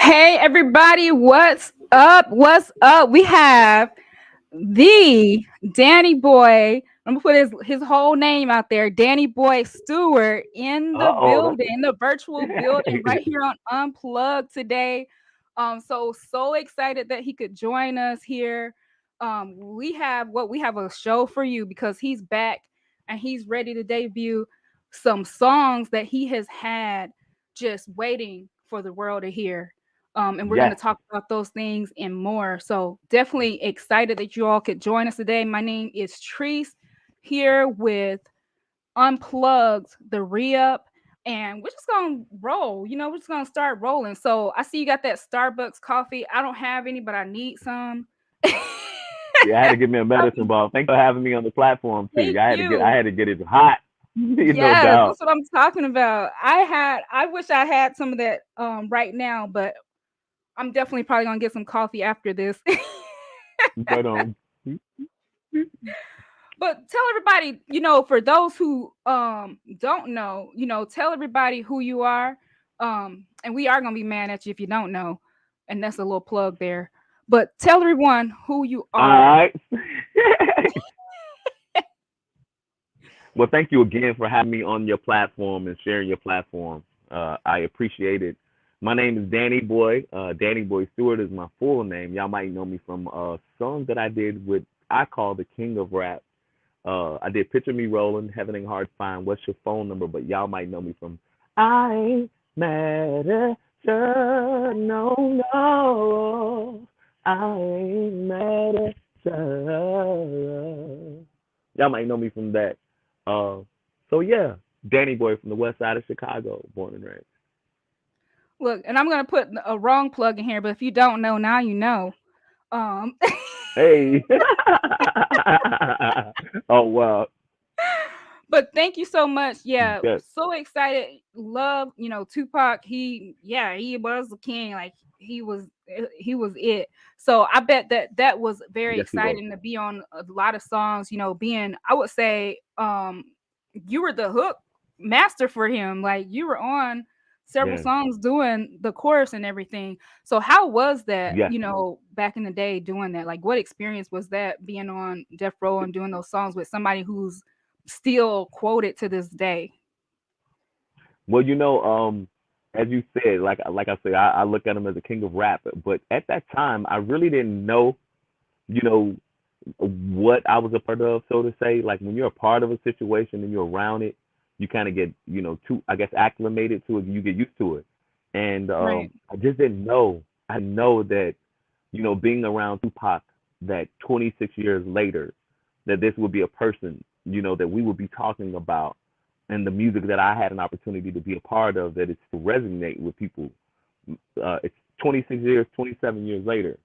Hey everybody, what's up? What's up? We have the Danny Boy. I'm gonna put his whole name out there. Danny Boy Steward in the Uh-oh, building, the virtual building right here on Unplugged today. So excited that he could join us here. We have a show for you because he's back and he's ready to debut some songs that he has had just waiting for the world to hear. And we're going to yes. talk about those things and more. So definitely excited that you all could join us today. My name is Trice here with Unplugged, the ReUp, and we're just gonna roll. We're just gonna start rolling. So I see you got that Starbucks coffee. I don't have any, but I need some. Yeah, I had to get me a medicine ball. Thanks for having me on the platform too. Thank I you. had to get it hot. No Yes, doubt. that's what I'm talking about. I wish I had some of that right now, but I'm definitely probably gonna get some coffee after this. Right on. But tell everybody, for those who don't know, tell everybody who you are. And we are gonna be mad at you if you don't know. And that's a little plug there. But tell everyone who you All are. right. Well, thank you again for having me on your platform and sharing your platform. I appreciate it. My name is Danny Boy. Danny Boy Steward is my full name. Y'all might know me from a song that I did with I call the King of Rap. I did Picture Me Rollin', Heaven Ain't Hard to Find, What's Your Phone Number? But y'all might know me from I Ain't Mad at Ya, no, no. I ain't mad at ya. Y'all might know me from that. Uh, so yeah, Danny Boy from the west side of Chicago, born and raised. Look, and I'm gonna put a wrong plug in here, but if you don't know, now you know. Um Hey. Oh wow. But thank you so much. Yeah, Yes. so excited. Love, Tupac. He was the king. Like he was it. So I bet that was very Yes, he was. exciting to be on a lot of songs. Being I would say you were the hook master for him. Like you were on several Yeah. songs doing the chorus and everything. So how was that? Yes. Back in the day doing that. Like what experience was that being on Death Row and doing those songs with somebody who's still quoted to this day. Well, as you said, like I said, I look at him as a king of rap. But at that time, I really didn't know, you know, what I was a part of, so to say. Like when you're a part of a situation and you're around it, you kind of get, too, I guess, acclimated to it. You get used to it. And Right. I just didn't know. I know that, being around Tupac, that 26 years later, that this would be a person, that we would be talking about, and the music that I had an opportunity to be a part of, that it still resonate with people. It's 26 years, 27 years later,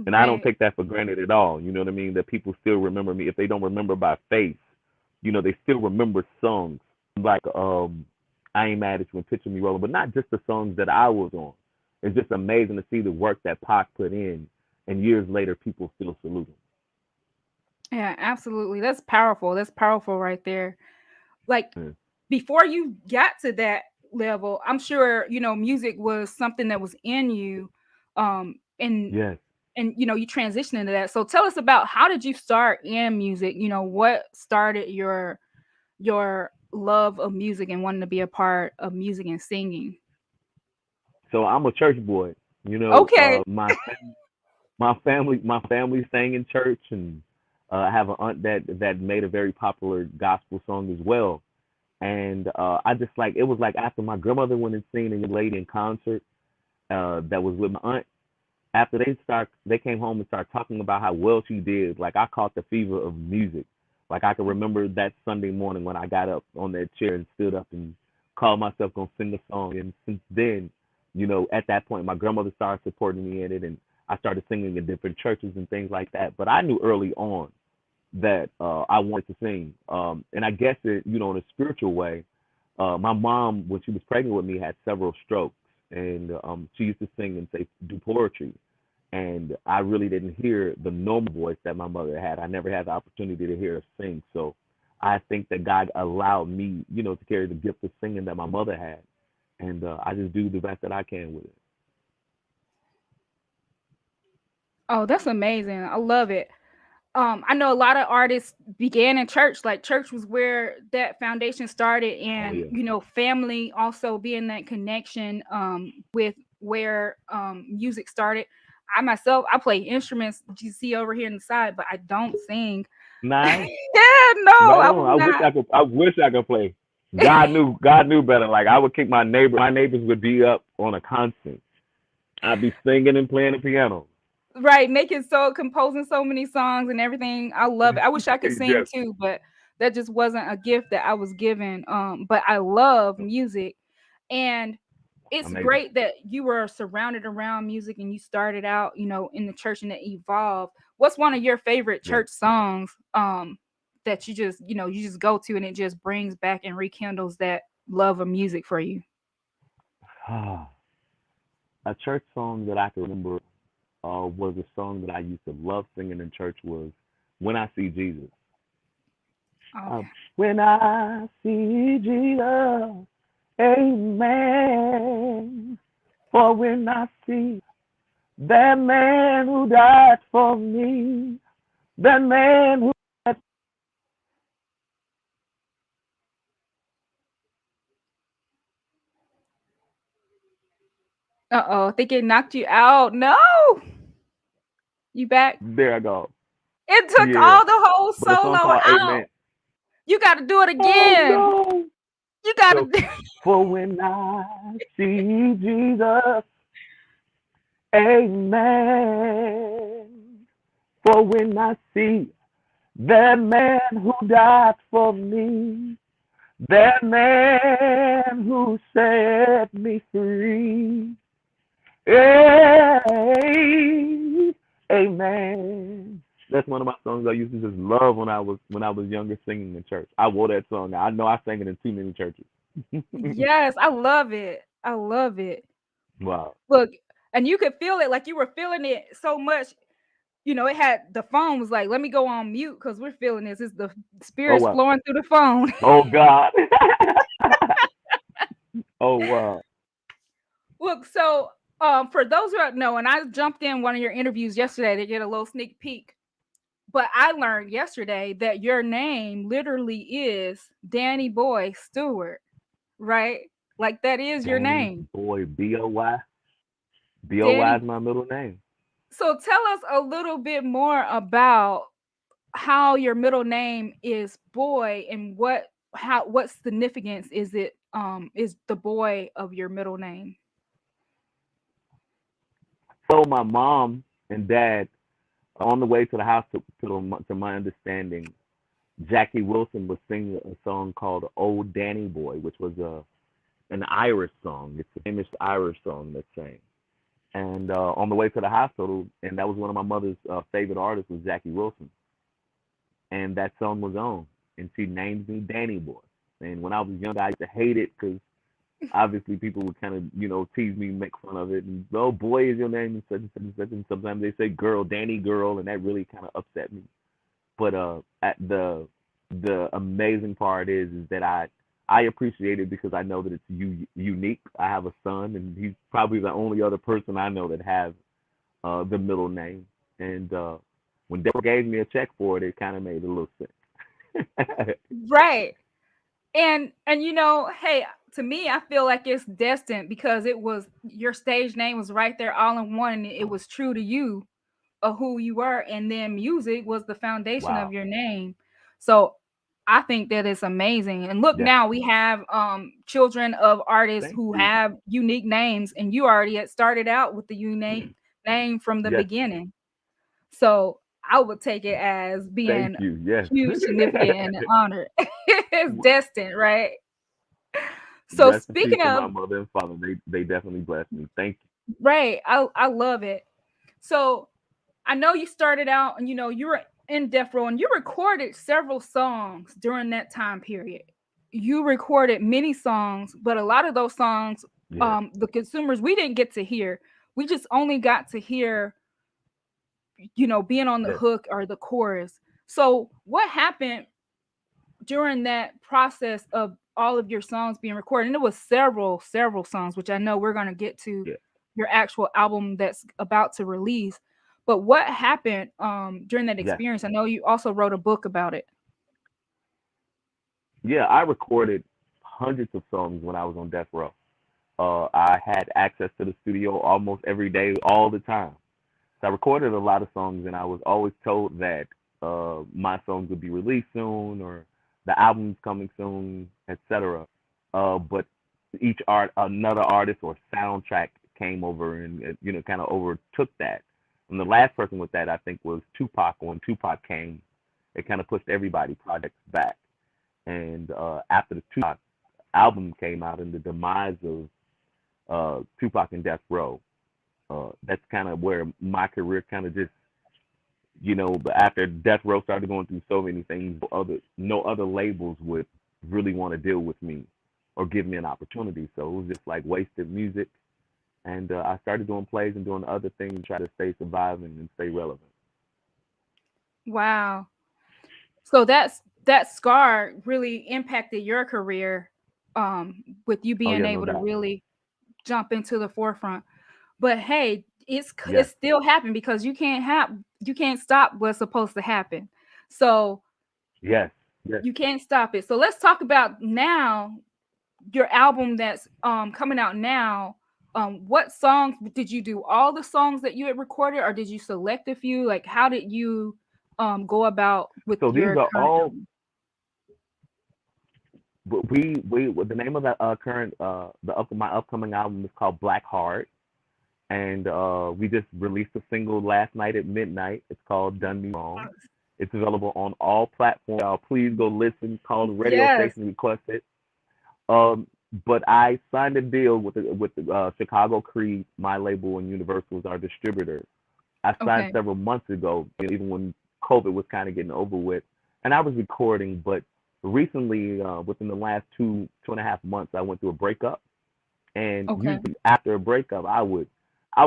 and I don't Right. take that for granted at all. You know what I mean? That people still remember me. If they don't remember by face, they still remember songs like I Ain't Mad at You and Picture Me Rolling, but not just the songs that I was on. It's just amazing to see the work that Pac put in, and years later, people still salute him. Yeah, absolutely. That's powerful. That's powerful right there. Like Mm. before you got to that level, I'm sure, music was something that was in you. And Yes. you transition into that. So tell us about how did you start in music? What started your love of music and wanting to be a part of music and singing? So I'm a church boy. Okay. My family sang in church, and I have an aunt that made a very popular gospel song as well. And I just like it was like after my grandmother went and seen a young lady in concert that was with my aunt. After they came home and started talking about how well she did. Like I caught the fever of music. Like I can remember that Sunday morning when I got up on that chair and stood up and called myself gonna sing the song. And since then, at that point, my grandmother started supporting me in it, and I started singing in different churches and things like that. But I knew early on that I wanted to sing. And I guess in a spiritual way, my mom, when she was pregnant with me, had several strokes, and she used to sing and say do poetry. And I really didn't hear the normal voice that my mother had. I never had the opportunity to hear her sing. So I think that God allowed me, to carry the gift of singing that my mother had, and I just do the best that I can with it. Oh, that's amazing. I love it. I know a lot of artists began in church. Like church was where that foundation started, Oh and yeah. family also being that connection with where music started. I myself, I play instruments. You see over here on the side, but I don't sing. Nice. Yeah, no, Right I on. will not. I wish I could play. God knew better. Like I would kick my neighbors would be up on a constant. I'd be singing and playing the piano. Right, making so composing so many songs and everything. I love it. I wish I could sing Yes. too, but that just wasn't a gift that I was given. But I love music, and it's Amazing. great that you were surrounded around music and you started out, in the church and it evolved. What's one of your favorite Yeah. church songs that you just go to and it just brings back and rekindles that love of music for you? A church song that I can remember was a song that I used to love singing in church was "When I See Jesus." Uh, Okay. when I see Jesus, Amen. For when I see that man who died for me, that man who Uh-oh, I think it knocked you out. No, you back? there I go. It took Yeah, all the whole but a song solo called out. Amen. You got to do it Oh again. no! You got to So do. for when I see Jesus, Amen. For when I see that man who died for me, that man who set me free. Hey, amen. That's one of my songs I used to just love when I was younger singing in church. I wore that song. Now I know I sang it in too many churches. Yes, I love it. I love it. Wow. Look, and you could feel it, like you were feeling it so much. It had the phone was like, let me go on mute because we're feeling this. It's the Oh spirits wow. flowing through the phone. Oh God. Oh wow. Look, so for those who don't know, and I jumped in one of your interviews yesterday to get a little sneak peek. But I learned yesterday that your name literally is Danny Boy Steward, right? Like that is your Danny name. Boy B-O-Y. B-O-Y Danny. is my middle name. So tell us a little bit more about how your middle name is Boy and what significance is it is the boy of your middle name. So my mom and dad on the way to the house to my understanding, Jackie Wilson was singing a song called "Old Danny Boy," which was an Irish song. It's a famous Irish song that's sang. And on the way to the hospital, and that was one of my mother's favorite artists was Jackie Wilson, and that song was on, and she named me Danny Boy. And when I was young, I used to hate it because obviously people would kind of tease me, make fun of it, and oh boy is your name and such and such and such. And sometimes they say girl, Danny girl, and that really kind of upset me. But at the amazing part is that I appreciate it because I know that it's unique. I have a son, and he's probably the only other person I know that has the middle name. And when they gave me a check for it, it kind of made it look sick. Right. And hey, to me, I feel like it's destined because it was your stage name was right there all in one, and it was true to you of who you were, and then music was the foundation of Wow. your name. So I think that it's amazing. And look, Yes. now we have children of artists Thank who you. have unique names, and you already had started out with the unique name from the Yes. beginning. So I would take it as Thank being you. Yes. huge, significant, and honored. It's destined, right? So Rest in peace speaking to of, my mother and father. They definitely blessed me. Thank right, I love it. So I know you started out and you were in Death Row and you recorded several songs during that time period. You recorded many songs, but a lot of those songs, you. Yeah. the consumers we didn't get to hear. We just only got to hear, being on the Yes. hook or the chorus. So what happened during that process of all of your songs being recorded? And it was several songs, which I know we're gonna get to Yeah. your actual album that's about to release. But what happened during that Yes. experience? I know you also wrote a book about it. Yeah, I recorded hundreds of songs when I was on death row. I had access to the studio almost every day, all the time. So I recorded a lot of songs, and I was always told that my songs would be released soon, or the album's coming soon, etc. But another artist or soundtrack came over and kind of overtook that. And the last person with that, I think, was Tupac. When Tupac came, it kind of pushed everybody projects back. And after the Tupac album came out and the demise of Tupac and Death Row, that's kind of where my career kind of just, but after Death Row started going through so many things, no other labels would really want to deal with me or give me an opportunity. So it was just like wasted music. And I started doing plays and doing other things, try to stay surviving and stay relevant. Wow. So that scar really impacted your career, with you Oh being yeah, no able to doubt. really jump into the forefront. But hey, Yes, it's still happened because you can't stop what's supposed to happen. So yes, yes. you can't stop it. So let's talk about now your album that's coming out now. What songs did you do? All the songs that you had recorded, or did you select a few? Like, how did you go about with So these your are current all. album? We the name of the current my upcoming album is called Black Heart, and we just released a single last night at midnight. It's called Done Me Wrong. It's available on all platforms. Y'all, please go listen. Call the radio Yes. station, request it. Um, but I signed a deal with the Chicago Creed, my label, and Universal is our distributor. I signed Okay. several months ago, even when COVID was kind of getting over with, and I was recording. But recently, within the last 2.5 months, I went through a breakup, and Okay. usually after a breakup, I would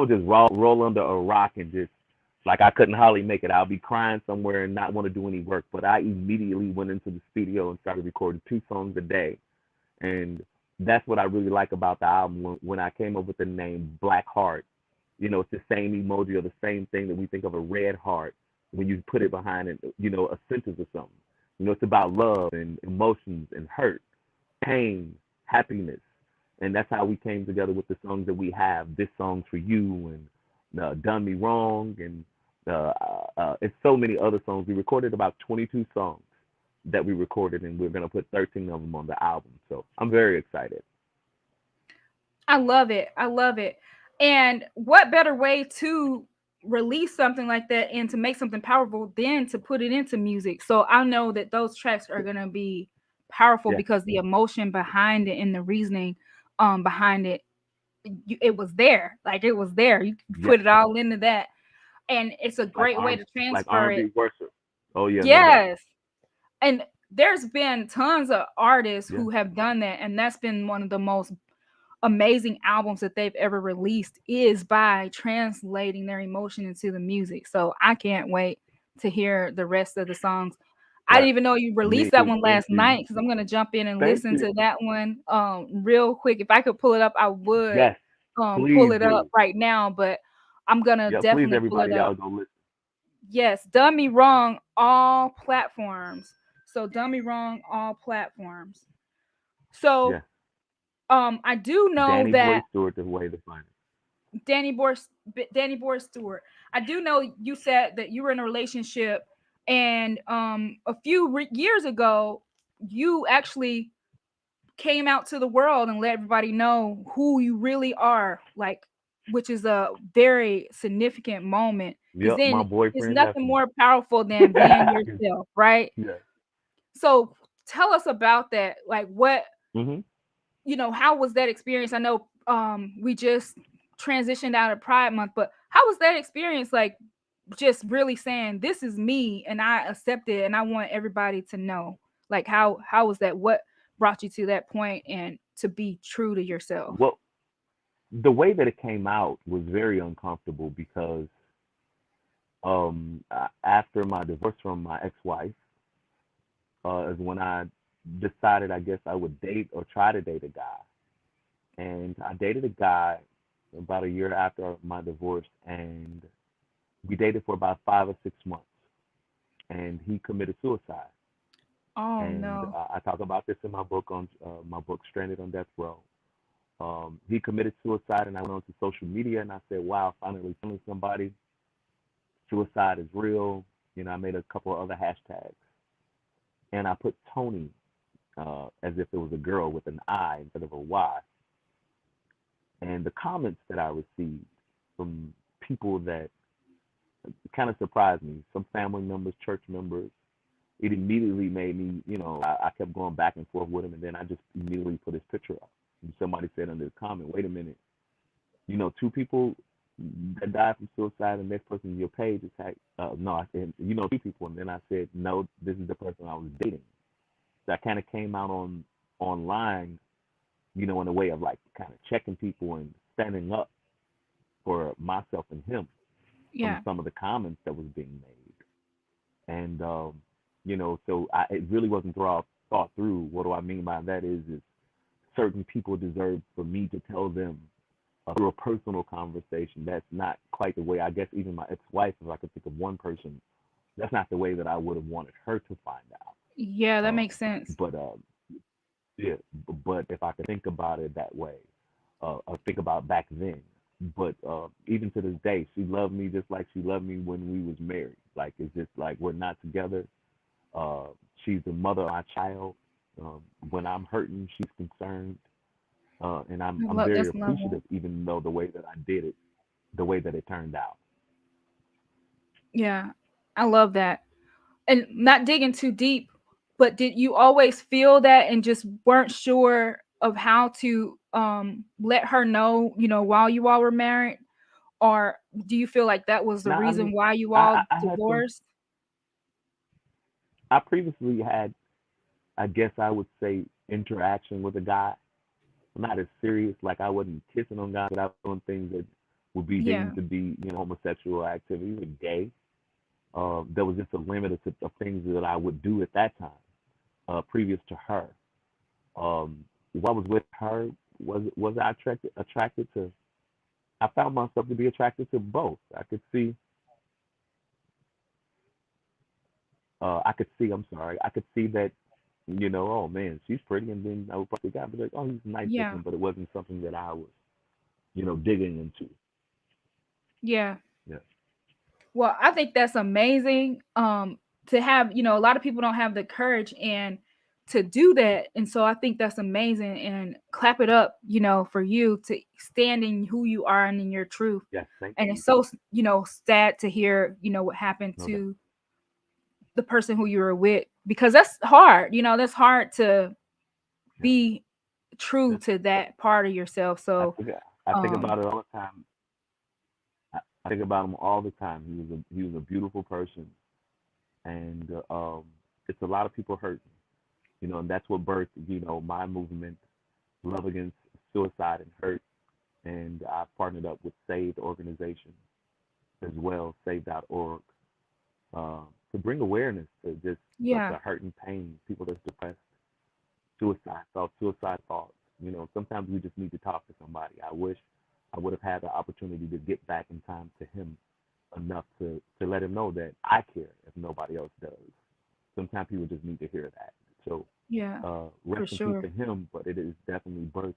just roll under a rock and just like I couldn't hardly make it. I'll be crying somewhere and not want to do any work. But I immediately went into the studio and started recording 2 songs a day, and that's what I really like about the album. When I came up with the name Black Heart, it's the same emoji or the same thing that we think of a red heart when you put it behind it, a sentence or something. It's about love and emotions and hurt, pain, happiness, and that's how we came together with the songs that we have. This song's for you, and Done Me Wrong, and it's so many other songs. We recorded about 22 songs that we recorded, and we're gonna put 13 of them on the album. So I'm very excited. I love it. I love it. And what better way to release something like that and to make something powerful than to put it into music? So I know that those tracks are going to be powerful Yeah, because the emotion behind it and the reasoning behind it, it was there. Like, it was there. You yeah, put it all into that. And it's a like great way to like transfer it. R&B worship. Oh yeah, no doubt. Yes. And there's been tons of artists Yeah, who have done that, and that's been one of the most amazing albums that they've ever released, is by translating their emotion into the music. So I can't wait to hear the rest of the songs. I right. didn't even know you Me released that too. one Thank last you. night, because I'm gonna jump in and Thank listen you. to that one real quick. If I could pull it up, I would Yes, pull please it up do. right now, but I'm gonna Yeah, please definitely pull it everybody, up. y'all go listen. Yes, Done Me Wrong, all platforms. So Done Me Wrong, all platforms. So Yeah, I do know Danny Boy that Stewart, the way to find it. Danny Boy Danny Boy Steward. I do know you said that you were in a relationship, and a few years ago, you actually came out to the world and let everybody know who you really are, like, which is a very significant moment, because Yep, then my it's boyfriend left nothing me. more powerful than being yourself, right? Yeah. So tell us about that. Like, what, Mhm. how was that experience? I know we just transitioned out of Pride Month, but how was that experience, like, just really saying this is me and I accept it and I want everybody to know? Like, how was that? What brought you to that point and to be true to yourself? Well, the way that it came out was very uncomfortable because after my divorce from my ex-wife, is when I decided I guess I would date or try to date a guy. And I dated a guy about a year after my divorce, and We dated for about 5 or 6 months, and he committed suicide. Oh And no. I talk about this in my book, Stranded on Death Row. He committed suicide, and I went onto social media and I said, "Wow, finally telling somebody suicide is real." I made a couple of other hashtags, and I put Tony as if it was a girl with an I instead of a Y. And the comments that I received from people that kind of surprised me, some family members, church members, it immediately made me, I kept going back and forth with him, and then I just immediately put his picture up. And somebody said under the comment, "Wait a minute, two people that died from suicide, and next person in your page is no." I said, two people, and then I said, "No, this is the person I was dating." So I kind of came out online, in a way of like kind of checking people and standing up for myself and him from Yeah. some of the comments that was being made. And so it really wasn't thought through. What do I mean by that is certain people deserve for me to tell them through a personal conversation. That's not quite the way, I guess, even my ex-wife, if I could think of one person, that's not the way that I would have wanted her to find out. Yeah, that Um, makes sense. but yeah, but if I could think about it that way, or think about back then. But even to this day, she loved me just like she loved me when we was married. Like, it's just like we're not together. Uh, she's the mother of my child. When I'm hurting, she's concerned, and I'm very That's lovely. appreciative, even though the way that I did it, the way that it turned out. Yeah. I love that. And not digging too deep, but did you always feel that and just weren't sure of how to let her know, while you all were married? Or do you feel like that was the Now, I reason mean, why you all I had some. divorced? I previously had, I guess I would say, interaction with a guy. Not as serious, like I wasn't kissing on guys, but I was doing things that would be Yeah. deemed to be, homosexual activity or gay. There was just a limit of things that I would do at that time, previous to her. While I was with her, was I attracted to? I found myself to be attracted to both. I could see. I'm sorry. I could see that. Oh man, she's pretty, and then I would probably guy be like, oh, he's nice Yeah. looking, but it wasn't something that I was, digging into. Yeah. Yeah. Well, I think that's amazing. To have, a lot of people don't have the courage and to do that. And so I think that's amazing and clap it up, for you to stand in who you are and in your truth. Yes. Thank And you. it's so, sad to hear, what happened No doubt. to the person who you were with, because that's hard, that's hard to Yeah. be true Yeah. to that part of yourself. I So, think I think um, about it all the time. I think about him all the time. He was a beautiful person, and it's a lot of people hurt. And that's what birthed, my movement, Love Against Suicide and Hurt, and I partnered up with Save the organization as well, save.org, to bring awareness to just yeah, the hurt and pain, people that's depressed, suicide thoughts. Sometimes we just need to talk to somebody. I wish I would have had the opportunity to get back in time to him enough to let him know that I care if nobody else does. Sometimes people just need to hear that. So yeah, for rest in peace sure. to him, but it is definitely birthed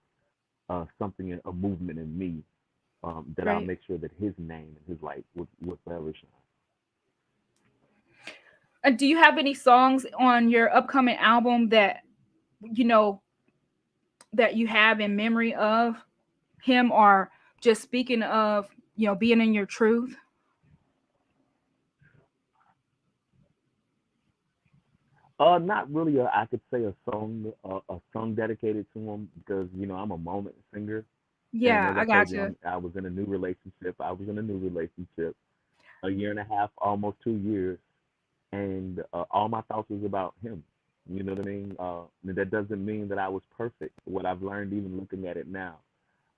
something, a movement in me, that I'll Great. make sure that his name and his light would forever shine. Do you have any songs on your upcoming album that you know that you have in memory of him, or just speaking of being in your truth? Not really. I could say a song dedicated to him because I'm a moment singer, and Yeah, as I I told got you, you. I was in a new relationship. I was in a new relationship, a year and a half, almost 2 years, and all my thoughts was about him. You know what I mean? That doesn't mean that I was perfect. What I've learned, even looking at it now,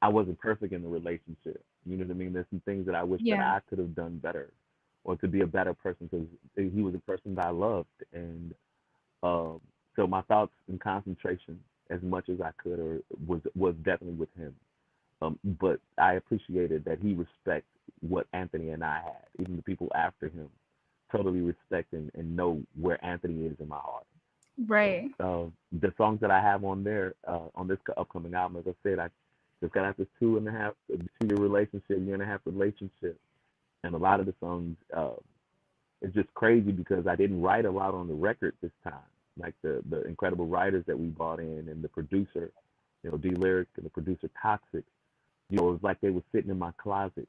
I wasn't perfect in the relationship. You know what I mean? There's some things that I wish that Yeah, I could have done better, or to be a better person, because he was a person that I loved, and um, so my thoughts and concentration, as much as I could, or was definitely with him. But I appreciated that he respect, what Anthony and I had. Even the people after him totally respect and know where Anthony is in my heart. So Right. the songs that I have on there, on this upcoming album, as I said, I just got out this 2.5 year relationship, year and a half relationship, and a lot of the songs, it's just crazy because I didn't write a lot on the record this time. Like the incredible writers that we brought in and the producer, D Lyric and the producer Toxic, it was like they were sitting in my closet,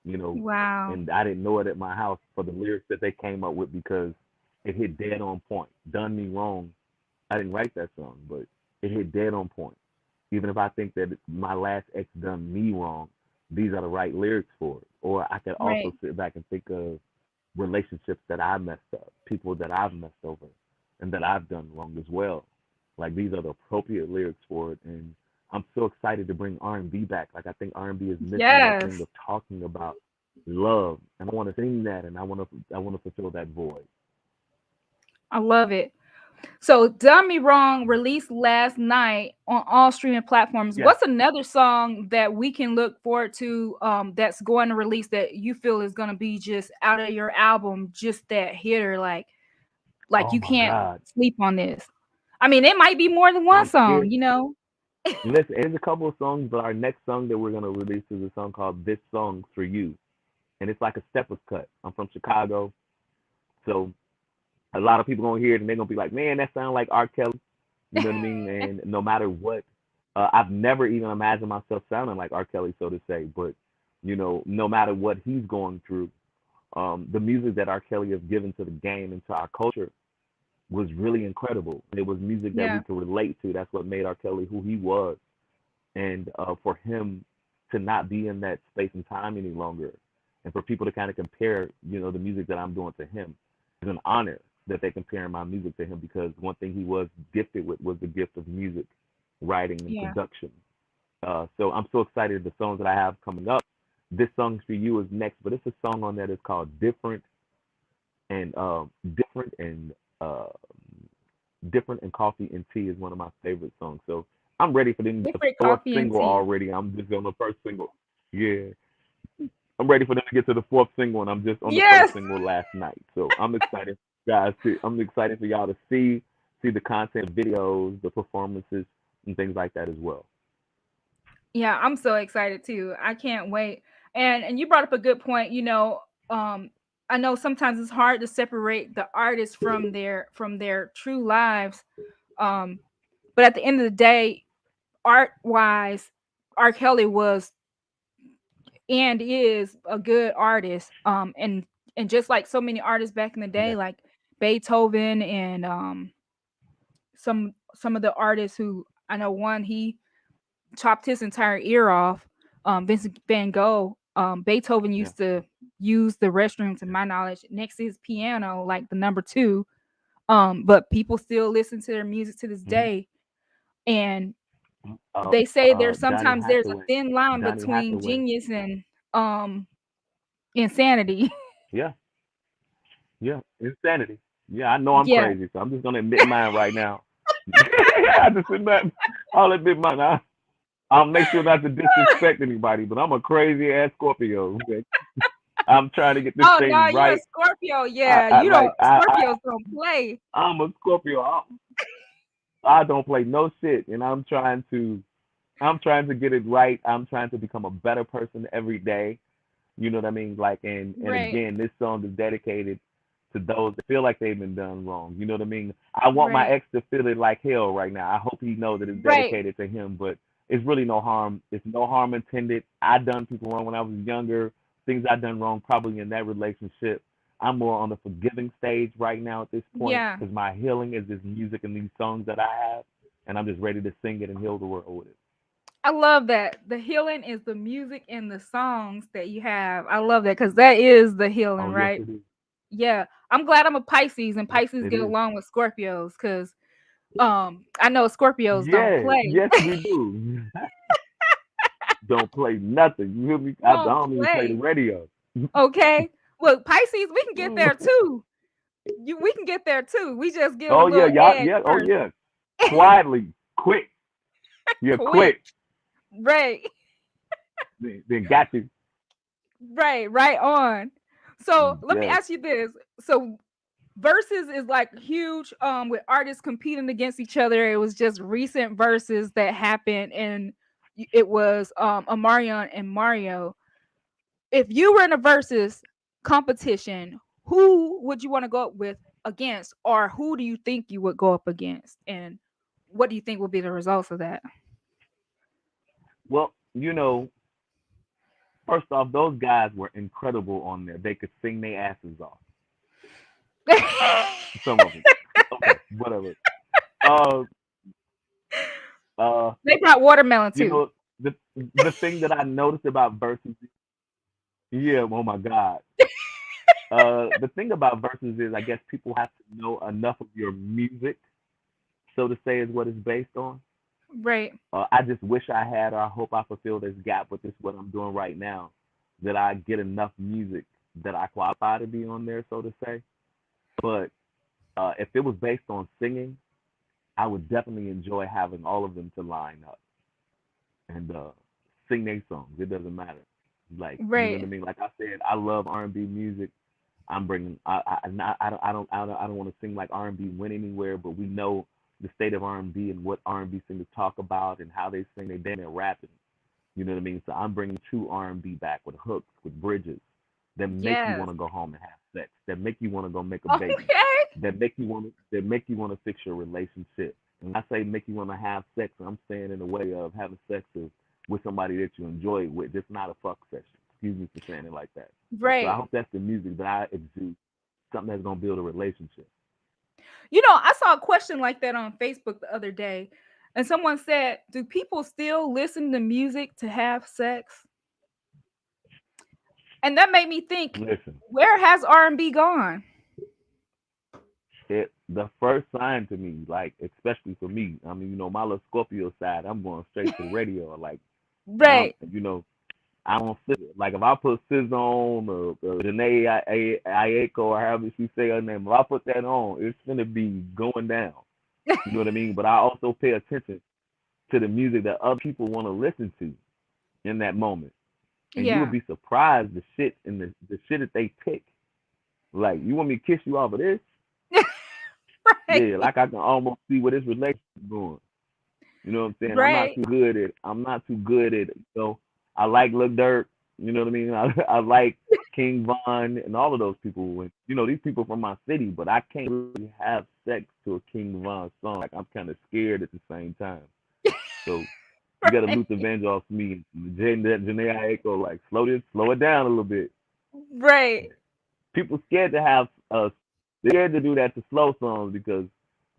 you know, Wow. and I didn't know it at my house for the lyrics that they came up with because it hit dead on point. Done Me Wrong, I didn't write that song, but it hit dead on point. Even if I think that my last ex done me wrong, these are the right lyrics for it. Or I could Right. also sit back and think of relationships that I messed up, people that I've messed over, and that I've done wrong as well. Like these are the appropriate lyrics for it, and I'm so excited to bring R&B back. Like I think R&B is missing that thing Yes. of talking about love, and I want to sing that, and I want to fulfill that void. I love it. So, Done Me Wrong released last night on all streaming platforms. Yes. What's another song that we can look forward to that's going to release that you feel is going to be just out of your album, just that hitter, like Oh you my can't God, sleep on this? I mean, it might be more than one I'm song, scared. you know? Listen, there's a couple of songs, but our next song that we're gonna release is a song called "This Song for You," and it's like a stepper's cut. I'm from Chicago, so a lot of people gonna hear it and they're gonna be like, "Man, that sounds like R. Kelly." You know what I mean? And no matter what, I've never even imagined myself sounding like R. Kelly, so to say. But no matter what he's going through, the music that R. Kelly has given to the game and to our culture was really incredible. It was music that we Yeah. could relate to. That's what made R. Kelly who he was. And for him to not be in that space and time any longer, and for people to kind of compare, the music that I'm doing to him, is an honor that they compare my music to him because one thing he was gifted with was the gift of music, writing, and Yeah. production. So I'm so excited the songs that I have coming up. This song for you is next, but it's a song on that is called and different and uh, different and coffee and tea is one of my favorite songs. So I'm ready for them to get the Different fourth coffee and single tea. already. I'm just on the first single. Yeah, I'm ready for them to get to the fourth single, and I'm just on the first Yes. single last night. So I'm excited, guys. I'm excited for y'all to see the content, videos, the performances, and things like that as well. Yeah, I'm so excited too. I can't wait. And you brought up a good point, I know sometimes it's hard to separate the artist from their true lives. Um but at the end of the day, art wise, R. Kelly was and is a good artist. And just like so many artists back in the day, Yeah, like Beethoven and some of the artists who I know one he chopped his entire ear off. Vincent Van Gogh, Beethoven yeah, used to use the restroom, to my knowledge, next to his piano, like the number two. But people still listen to their music to this hmm day. And uh, they say there's Donny sometimes there's a Hathaway, thin line Donny between Hathaway. genius and um insanity. Yeah, yeah, insanity. Yeah, I know I'm Yeah. crazy, so I'm just gonna admit mine right now. I just admit, I'll admit mine. I'll make sure not to disrespect anybody, but I'm a crazy ass Scorpio. Okay? I'm trying to get this Oh no, thing you a right. Scorpio. I, Yeah, I you don't like Scorpios don't play. I'm a Scorpio. I don't play no shit, and I'm trying to get it right. I'm trying to become a better person every day. You know what I mean? Like, and Right, again, this song is dedicated to those that feel like they've been done wrong. You know what I mean? I want my right, ex to feel it like hell right now. I hope he knows that it's right. dedicated to him, but it's really no harm. It's no harm intended. I done people wrong when I was younger. Things I done wrong probably in that relationship. I'm more on the forgiving stage right now at this point Yeah. because my healing is this music and these songs that I have, and I'm just ready to sing it and heal the world with it. I love that. The healing is the music and the songs that you have. I love that because that is the healing, Oh yes, right? it is. Yeah. I'm glad I'm a Pisces and Yep, Pisces it get is. along with Scorpios because I know Scorpios don't Yeah, play. yes, we do. Don't play nothing. You hear me? I Don't don't even play the play. radio. Okay. Look, Pisces, we can get Mm. there too. We can get there too. We just give them a Oh yeah, little y'all. edge Yeah. Oh first. yeah. Quietly, quick. You're Quick. quick. Right. Then got you. right on. So let me Yes. ask you this. So versus is like huge with artists competing against each other. It was just recent verses that happened, and it was Amarion and Mario. If you were in a versus competition, who would you want to go up with against, or who do you think you would go up against, and what do you think would be the results of that? Well, first off, those guys were incredible on there. They could sing their asses off. Some of them. Okay, whatever. Uh, uh, They brought watermelon you too. know, the thing that I noticed about verses, yeah, oh my God. The thing about verses is, I guess people have to know enough of your music, so to say, is what it's based on. Right. I just wish I had, or I hope I fulfill this gap with this what I'm doing right now, that I get enough music that I qualify to be on there, so to say. But if it was based on singing, I would definitely enjoy having all of them to line up and sing their songs. It doesn't matter. Like, you know what Right. I mean? Like I said, I love R&B music. I'm bringing. I don't want to sing like R&B went anywhere, but we know the state of R&B and what R&B singers talk about and how they sing. They damn near rapping. You know what I mean? So I'm bringing true R&B back with hooks, with bridges that make you Yes. want to go home and have sex, that make you want to go make a baby, Okay. that make you want to fix your relationship. And when I say make you want to have sex, I'm saying in a way of having sex with somebody that you enjoy it with, just not a fuck session. Excuse me for saying it like that. So I Right. hope that's the music that I exude, something that's gonna build a relationship. I saw a question like that on Facebook the other day, and someone said, "Do people still listen to music to have sex?" And that made me think, Listen, where has R&B gone? the first sign to me, like especially for me, I mean, my little Scorpio side, I'm going straight to the radio. Like, Right. I don't like if I put SZA on or Janae Aiko or however she say her name. If I put that on, it's gonna be going down. You know what I mean? But I also pay attention to the music that other people want to listen to in that moment, and you would Yeah. be surprised the shit and the shit that they pick. Like, you want me to kiss you off of this? Right. Yeah, like I can almost see where this relationship is going. You know what I'm saying? Right. I'm not too good at I like Lil Durk, you know what I mean? I like King Von and all of those people. And, these people from my city, but I can't really have sex to a King Von song. Like, I'm kind of scared at the same time. So you got to Right. Luther Vandross me, Janae Aiko, like slow it down a little bit. Right. People scared to have they're scared to do that to slow songs because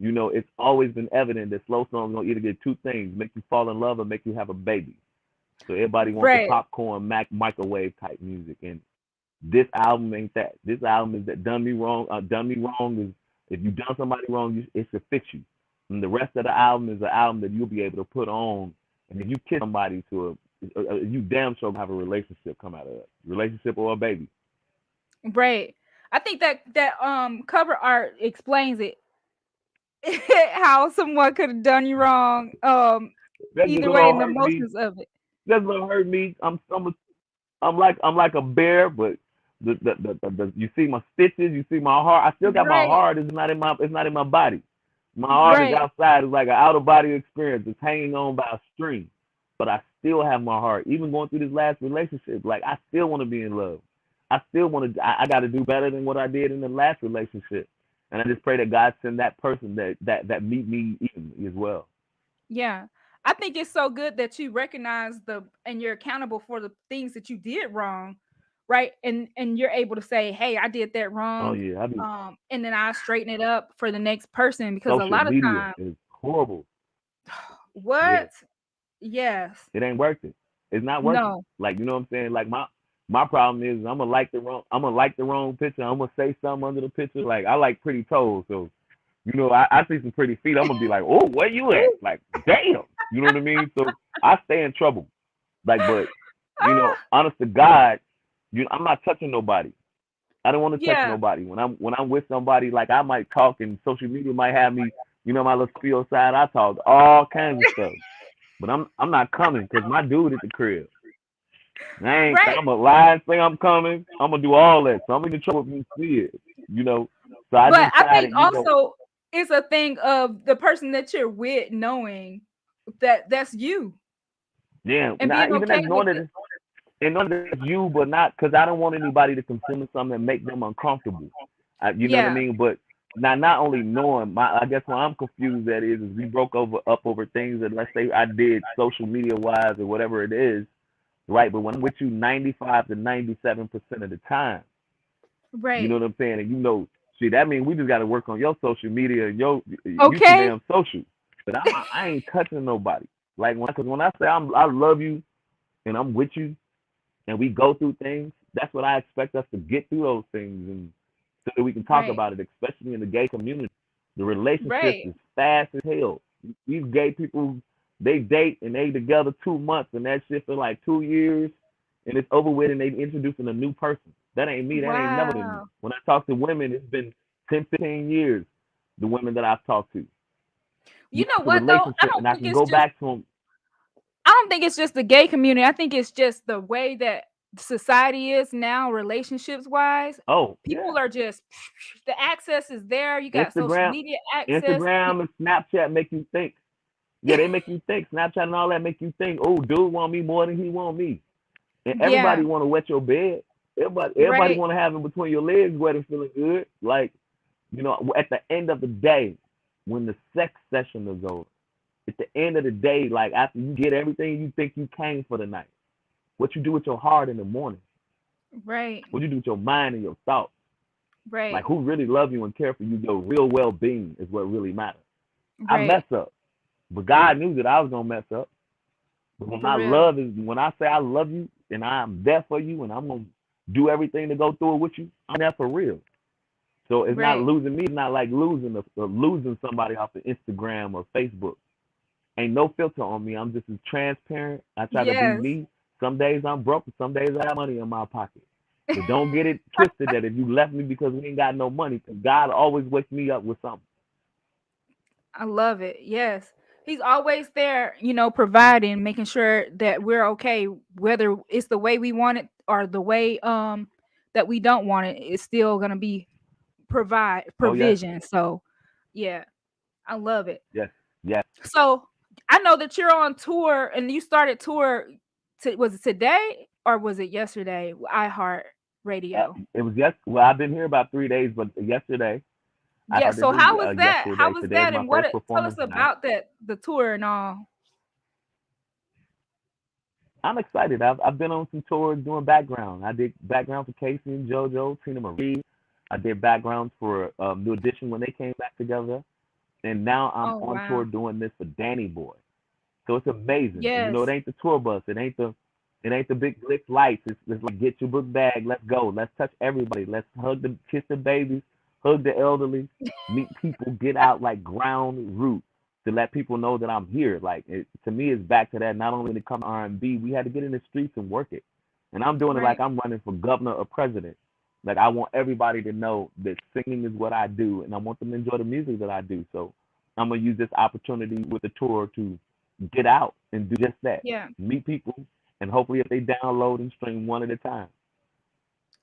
it's always been evident that slow songs gonna either get two things: make you fall in love or make you have a baby. So everybody wants the Right. popcorn microwave type music, and this album ain't that. This album is that done me wrong. Done me wrong is if you done somebody wrong, it should fit you. And the rest of the album is an album that you'll be able to put on, and if you kiss somebody you damn sure have a relationship come out of it, relationship or a baby. Right. I think that cover art explains it. How someone could have done you wrong. That's just Either way, gonna in the hurt me. emotions of it. That's gonna hurt me. I'm like a bear, but you see my stitches, you see my heart. I still got my Right. heart. It's not in my body. My heart is Right. outside. It's like an out of body experience. It's hanging on by a string. But I still have my heart. Even going through this last relationship, like I still want to be in love. I still want to. I got to do better than what I did in the last relationship. And I just pray that God send that person that meet me evenly as well. Yeah. I think it's so good that you recognize and you're accountable for the things that you did wrong, right? And you're able to say, "Hey, I did that Oh wrong." yeah, I do. And then I straighten it up for the next person, because a Social lot of media time, is horrible. Yeah. what? Yes. It ain't worth it. It's not worth it. No. Like, you know what I'm saying? Like, my problem is I'm gonna like the wrong picture. I'm gonna say something under the picture. Like, I like pretty toes, so I see some pretty feet. I'm gonna be like, oh, where you at? Ooh. Like, damn. You know what I mean? So I stay in trouble. Like, but Ah, honest to God, I'm not touching nobody. I don't want to touch yeah. nobody. When I'm with somebody, like I might talk, and social media might have me, my little spiel side. I talk all kinds of stuff. But I'm not coming because my dude at the crib. Right. I'm a lie and say I'm coming. I'm gonna do all that. So I'm in trouble if you see it. You know. So I But I think decided, also it's a thing of the person that you're with knowing that that's you yeah. and Not being even okay that with knowing it. that and knowing that it's you, but not because I don't want anybody to consume something and make them uncomfortable. You know what I Yeah. mean? But not only knowing, I guess what I'm confused at is we broke up over things that let's say I did social media wise or whatever it is, right? But when I'm with you 95 to 97% of the time, you know Right. what I'm saying? And see, that means we just got to work on your social media and you too Okay. damn social. But I ain't touching nobody. Like because when I say I love you and I'm with you and we go through things, that's what I expect us to get through those things and so that we can talk Right. about it, especially in the gay community. The relationships Right. is fast as hell. These gay people, they date and they together 2 months and that shit for like 2 years and it's over with and they introducing a new person. That ain't me. That ain't never been me. Wow. When I talk to women, it's been 10, 15 years, the women that I've talked to. You know The what though? relationship and I can go back to them. I don't think it's just the gay community. I think it's just the way that society is now, relationships wise. Oh, yeah. People are just the access is there. You got social Instagram, media access. Instagram and Snapchat make you think. Yeah, they make you think. Snapchat and all that make you think. Oh, dude want me more than he want me, and Yeah, everybody want to wet your bed. Everybody right, want to have him between your legs, wet and feeling good. Like at the end of the day, when the sex session is over, at the end of the day, like after you get everything you think you came for the night, what you do with your heart in the morning, right, what you do with your mind and your thoughts, like right, who really love you and care for you, your real well being is what really matters. I mess right. up, but God knew that I was gonna mess up. But when For my real. love is, when I say I love you and I'm there for you and I'm gonna do everything to go through it with you, I'm there for real. So it's not Right. losing me. It's not like losing somebody off of Instagram or Facebook. Ain't no filter on me. I'm just as transparent. I try to be Yes. me. Some days I'm broke. Some days I have money in my pocket. But don't get it twisted that if you left me because we ain't got no money, because God always wakes me up with something. I love it. Yes. He's always there, providing, making sure that we're okay, whether it's the way we want it or the way that we don't want it, it's still gonna be provide Oh yes, provision. So yeah, I love it. yes, yes. So I know that you're on tour and you started tour was it today or was it yesterday? iHeart Radio. It was yes. Well, I've been here about 3 days, but yesterday I Yeah. started So it how was that? How yesterday. was Today is that? my And first tell us performance back. about that, the tour and all. I'm excited. I've been on some tours doing background. I did background for Casey and JoJo, Tina Marie. I did backgrounds for New Edition when they came back together, and now I'm Oh on tour wow. doing this for Danny Boy. So it's amazing. And it Yes. ain't the tour bus. It ain't the big glitz lights. It's like get your book bag. Let's go. Let's touch everybody. Let's kiss the babies, hug the elderly, meet people, get out like ground root to let people know that I'm here. Like to me, it's back to that. Not only to come R&B, we had to get in the streets and work it. And I'm doing it like Right. I'm running for governor or president. Like I want everybody to know that singing is what I do, and I want them to enjoy the music that I do. So I'm gonna use this opportunity with the tour to get out and do just that. Yeah. Meet people, and hopefully, if they download and stream one at a time.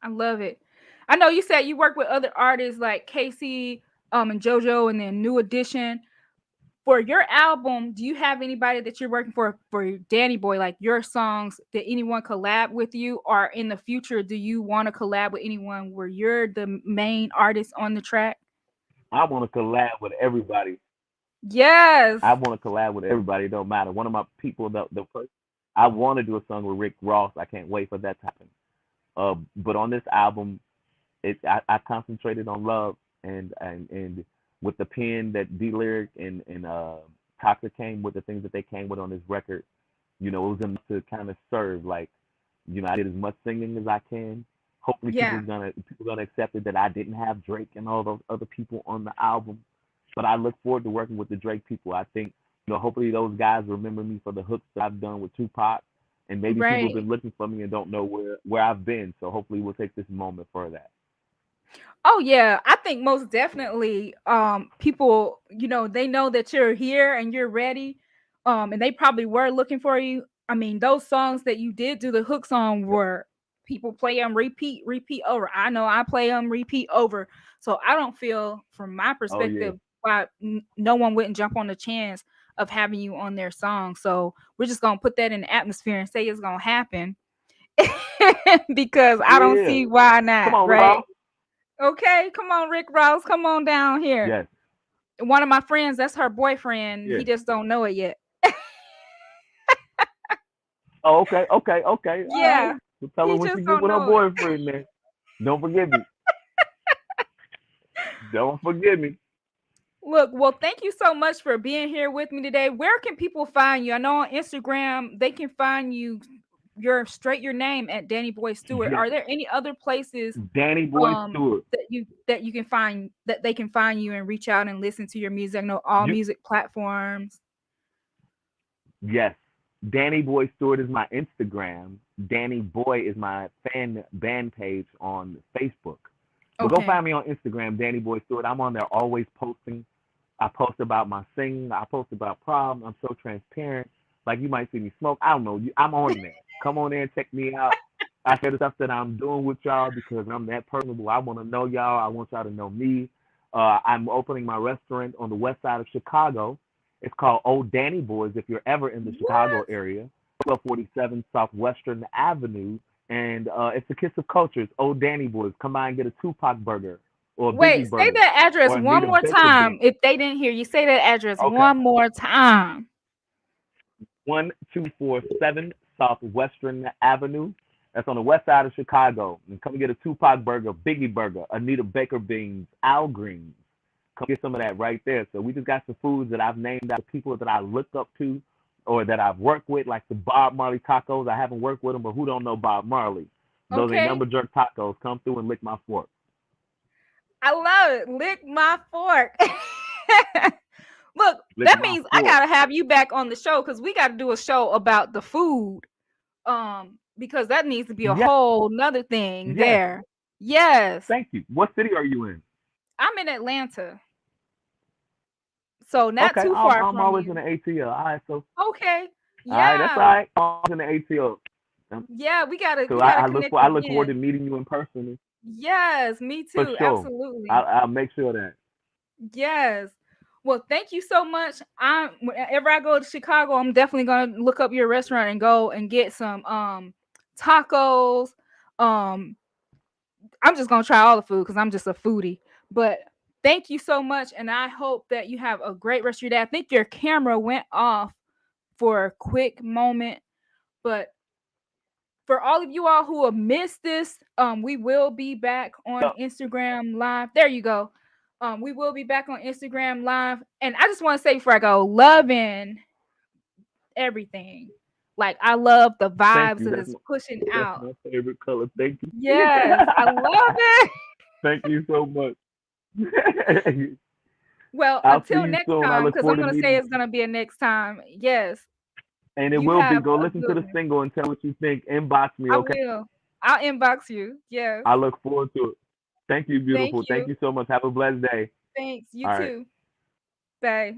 I love it. I know you said you work with other artists like Casey, and JoJo, and then New Edition. For your album, do you have anybody that you're working for Danny Boy, like your songs? Did anyone collab with you, or in the future, do you want to collab with anyone where you're the main artist on the track? I want to collab with everybody. Yes. I want to collab with everybody. It don't matter. One of my people, the first, I want to do a song with Rick Ross. I can't wait for that to happen. But on this album, I concentrated on love and with the pen that D Lyric and Toxic came with, the things that they came with on this record. It was enough to kind of serve. Like, I did as much singing as I can. Hopefully, Yeah. people gonna accept it that I didn't have Drake and all those other people on the album. But I look forward to working with the Drake people. I think, hopefully those guys remember me for the hooks that I've done with Tupac, and maybe people have Right. been looking for me and don't know where I've been. So hopefully we'll take this moment for that. Oh yeah, I think most definitely people, they know that you're here and you're ready. And they probably were looking for you. I mean, those songs that you did do the hooks on were people play them repeat over. I know I play them repeat over. So I don't feel, from my Oh yeah. perspective, why no one wouldn't jump on the chance of having you on their song. So we're just gonna put that in the atmosphere and say it's gonna happen. Because I don't Yeah. see why Come not, on, Rick right? Ross. Okay, come on, Rick Ross, come on down here. Yes. One of my friends, that's her boyfriend. Yeah. He just don't know it yet. Oh, okay, okay, okay. All right. Yeah, So tell her he when she just get don't with her know it. boyfriend, man. Don't forget me. Don't forget me. Look, well, thank you so much for being here with me today. Where can people find you? I know on Instagram they can find you your name at Danny Boy Steward. Yes. Are there any other places Danny Boy Steward. that you can find, that they can find you and reach out and listen to your music? I know all You music platforms. yes. Danny Boy Stewart is my Instagram. Danny Boy is my fan band page on Facebook. But go Okay. find me on Instagram, Danny Boy Stewart. I'm on there always posting. I post about my singing. I post about problems. I'm so transparent. Like you might see me smoke. I don't know. I'm on there. Come on there and check me out. I share the stuff that I'm doing with y'all because I'm that personable. I want to know y'all. I want y'all to know me. I'm opening my restaurant on the west side of Chicago. It's called Old Danny Boys. If you're ever in the Chicago What? area, 1247 Southwestern Avenue, and it's a kiss of culture. It's Old Danny Boys. Come by and get a Tupac burger or a Wait, Biggie say burger that address or a one Nita more Baker time. bean. If they didn't hear you, say that address Okay. one more time. 1247 Southwestern Avenue. That's on the west side of Chicago. And come get a Tupac burger, Biggie burger, Anita Baker beans, Al Greens. Come get some of that right there. So we just got some foods that I've named after people that I look up to or that I've worked with, like the Bob Marley tacos. I haven't worked with them, but who don't know Bob Marley? Those ain't Okay. number jerk tacos. Come through and lick my fork. I love it. Lick my fork. Look, Lick that my means I fork. gotta have you back on the show because we gotta do a show about the food. Because that needs to be a Yes, whole nother thing yes. there. Yes. Thank you. What city are you in? I'm in Atlanta, so not Okay, too I'm far I'm from always in you. the ATL. All right, so Okay. all right, that's all Yeah. right. I'm always in the ATL. Yeah, So we gotta look connect for I look forward to again. meeting you in person Yes, me for too. sure. Absolutely. I'll make sure of that. Yes. Well, thank you so much. Whenever I go to Chicago, I'm definitely gonna look up your restaurant and go and get some tacos. Um, I'm just gonna try all the food because I'm just a foodie. But thank you so much, and I hope that you have a great rest of your day. I think your camera went off for a quick moment, but for all of you all who have missed this, we will be back on So, Instagram Live. There you go. We will be back on Instagram Live. And I just want to say before I go, loving everything. Like I love the thank vibes you. that is pushing That's out. my favorite color. Thank you. Yes, I love it. Thank you so much. Well, I'll see until you next soon. I time, look because I'm forward to gonna say meeting it's you. gonna be a next time. Yes, And it you will be. have Go a listen to good the one. single and tell what you think. Inbox me, I okay? will. I'll inbox you. Yes. I look forward to it. Thank you, Thank beautiful. Thank you. you so much. Have a blessed day. Thanks. You All right. too. Bye.